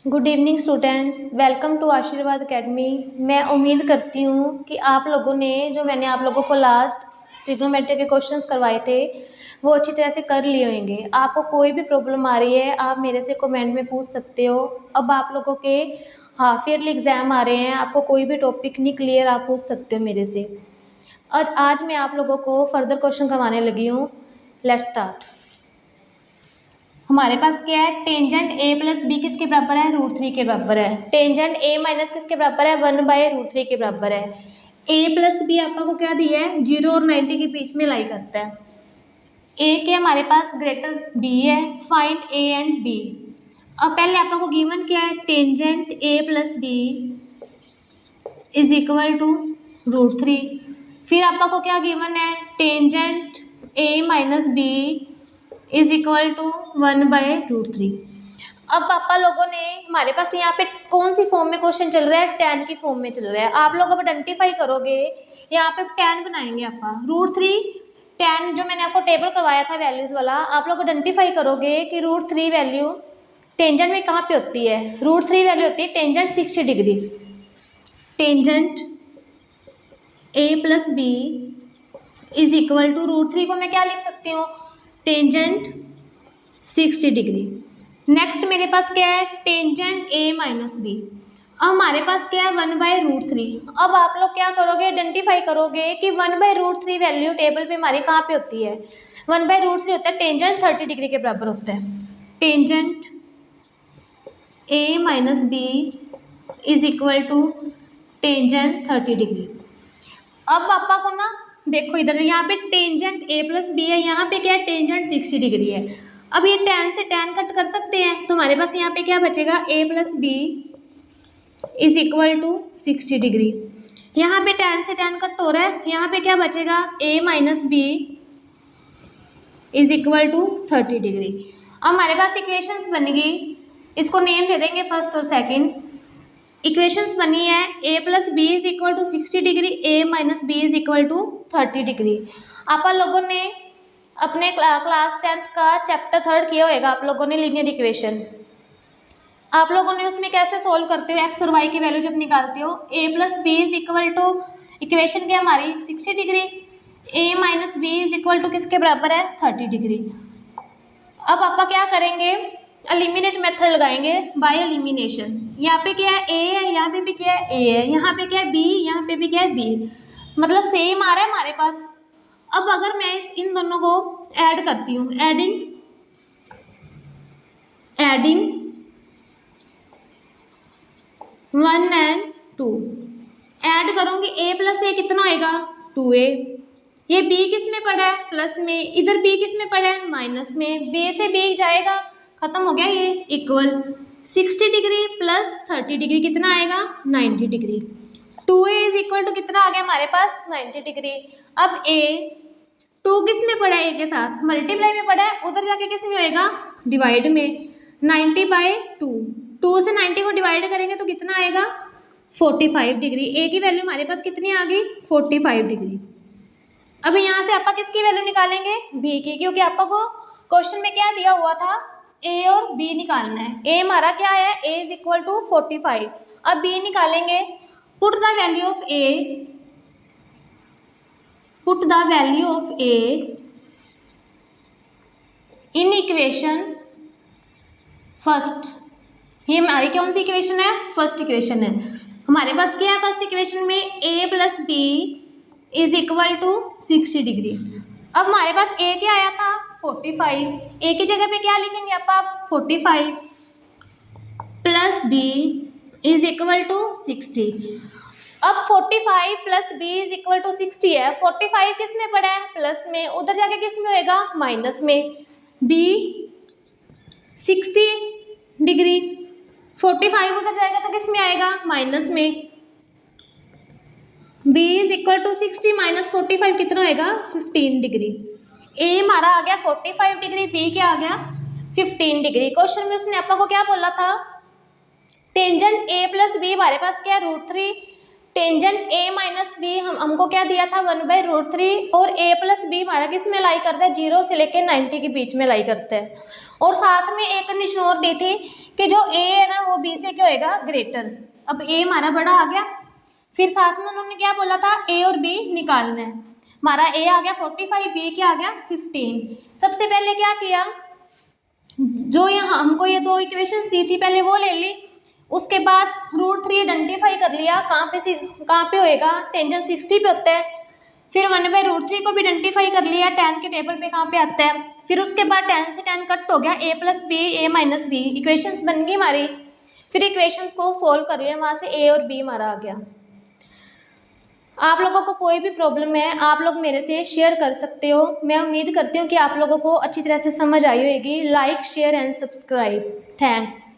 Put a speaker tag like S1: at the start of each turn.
S1: Good evening students, welcome to Ashirwad academy. मैं उम्मीद करती हूँ कि आप लोगों ने जो मैंने आप लोगों को लास्ट ट्रिग्नोमेट्री के क्वेश्चंस करवाए थे वो अच्छी तरह से कर लिए होंगे। आपको कोई भी प्रॉब्लम आ रही है आप मेरे से कमेंट में पूछ सकते हो। अब आप लोगों के हाफ ईयरली एग्ज़ाम आ रहे हैं, आपको कोई भी टॉपिक नहीं क्लियर आप पूछ सकते हो मेरे से। और आज मैं आप लोगों को फर्दर क्वेश्चन करवाने लगी हूँ। Let's start. हमारे पास क्या है, टेंजेंट ए प्लस बी किसके बराबर है, √3 के बराबर है। टेंजेंट ए माइनस किसके बराबर है, 1/√3 के बराबर है। ए प्लस बी आपको क्या दिया है, 0 और 90 के बीच में लाई करता है। ए के हमारे पास ग्रेटर बी है, फाइंड ए एंड बी। अब पहले आपको गिवन क्या है, tangent A plus B is equal to √3। फिर आपको क्या गिवन है, tangent A minus B is equal to 1/√3। अब पापा लोगों ने हमारे पास यहाँ पे कौन सी फॉर्म में क्वेश्चन चल रहा है, tan की फॉर्म में चल रहा है। आप लोग अब आइडेंटिफाई करोगे, यहाँ पे tan बनाएंगे आपका √3 tan जो मैंने आपको टेबल करवाया था वैल्यूज वाला, आप लोग आइडेंटिफाई करोगे कि √3 वैल्यू टेंजेंट में कहाँ पे होती है। √3 वैल्यू होती है tangent 60 degree. Tangent A plus B is equal to √3 को मैं क्या लिख सकती हूँ, टेंजेंट 60 डिग्री। नेक्स्ट मेरे पास क्या है, टेंजेंट ए माइनस बी। अब हमारे पास क्या है, 1/√3। अब आप लोग क्या करोगे, आइडेंटिफाई करोगे कि 1/√3 वैल्यू टेबल पे हमारी कहाँ पे होती है। 1/√3 होता है टेंजेंट 30 डिग्री के बराबर होता है। Tangent A minus B is equal to tangent 30 degree. अब पापा को ना देखो इधर, यहाँ पे टेंजेंट ए प्लस बी है, यहाँ पे क्या है, टेंजेंट 60 डिग्री है। अब ये tan से tan कट कर सकते हैं, तो हमारे पास यहाँ पे क्या बचेगा, a plus B is equal to 60 degree. यहाँ पे tan से tan कट हो रहा है, यहाँ पे क्या बचेगा, a minus B is equal to 30 degree. अब हमारे पास इक्वेशंस बन गई, इसको नेम दे देंगे फर्स्ट और सेकंड। इक्वेशंस बनी है a plus B is equal to 60 degree, a minus B is equal to 30 degree. आप लोगों ने अपने क्लास 10th का चैप्टर 3 किया होगा, आप लोगों ने लीनियर इक्वेशन। आप लोगों ने उसमें कैसे सोल्व करते हो, एक्स और वाई की वैल्यू जब निकालते हो, a plus B is equal to equation क्या हमारी 60 degree, a minus B is equal to किसके बराबर है, 30 डिग्री। अब पापा क्या करेंगे, एलिमिनेट मेथड लगाएंगे बाय एलिमिनेशन। यहाँ पे क्या है, a है, यहाँ पे भी क्या है, a है, यहाँ पे क्या है, b, यहाँ पे भी क्या है, b, मतलब सेम आ रहा है हमारे पास। अब अगर मैं इन दोनों को ऐड करती हूँ, एडिंग 1 and 2 ऐड करूँगी, a प्लस ए कितना होएगा, 2a। ये b किस में पड़ा है, प्लस में, इधर b किस में पड़ा है, माइनस में, b से b जाएगा, खत्म हो गया ये, इक्वल 60 डिग्री प्लस 30 डिग्री कितना आएगा, 90 degree. 2a is equal to कितना आ गया हमारे पास, 90 डिग्री। अब a 2 किस में पड़ा है, a के साथ मल्टीप्लाई में पड़ा है, उधर जाके किस में होएगा, डिवाइड में, 90/2। 2 से 90 को डिवाइड करेंगे तो कितना आएगा, 45 डिग्री। a की वैल्यू हमारे पास कितनी आ गई, 45 डिग्री। अब यहाँ से आप किसकी वैल्यू निकालेंगे, b की, क्योंकि आपको क्वेश्चन में क्या दिया हुआ था, a और b निकालना है। a हमारा क्या है, a इज इक्वल टू 45। अब b निकालेंगे, put the value of a, put the value of a in equation first. ये हमारी कौन सी इक्वेशन है, फर्स्ट इक्वेशन है। हमारे पास क्या है फर्स्ट इक्वेशन में, a plus B is equal to 60 degree. अब हमारे पास a क्या आया था, 45, a की जगह पे क्या लिखेंगे आप 45 plus b is equal to 60। अब 45 plus b is equal to 60 है, 45 किस में पड़ा है, प्लस में, उधर जाके किस में होएगा, माइनस में, b 60 डिग्री, 45 उधर जाएगा तो किस में आएगा, माइनस में, b is equal to 60 minus 45 कितना होएगा, 15 डिग्री। a हमारा आ गया 45 डिग्री, b क्या आ गया 15 डिग्री। क्वेश्चन में उसने आपको क्या बोला था, टेंजेंट a प्लस बी हमारे पास क्या है, √3, टेंजेंट a माइनस बी हमको क्या दिया था, 1/√3, और a प्लस बी हमारा किस में लाई करता है, 0 से लेकर 90 के बीच में लाई करता है। और साथ में एक कंडीशन और दी थी कि जो a है ना वो वो बी से क्या होएगा ग्रेटर। अब ए हमारा बड़ा आ गया, फिर साथ में उन्होंने क्या बोला था ए और बी निकालना है। हमारा ए आ गया 45, बी क्या आ गया 15। सबसे पहले क्या किया, जो यहाँ हमको ये दो इक्वेशंस दी थी पहले वो ले ली, उसके बाद √3 आइडेंटिफाई कर लिया कहाँ पे होएगा, टेंजेंट 60 पे होता है। फिर 1/√3 को भी आइडेंटिफाई कर लिया, tan के टेबल पे कहाँ पे आता है। फिर उसके बाद tan से tan कट हो गया, a + b a - b equations बन गई हमारी। फिर इक्वेशंस को सोल्व कर लिया, वहाँ से a और b हमारा आ गया। आप लोगों को कोई भी प्रॉब्लम है आप लोग मेरे से शेयर कर सकते हो। मैं उम्मीद करती हूँ कि आप लोगों को अच्छी तरह से समझ आई होगी। Like share and subscribe. Thanks.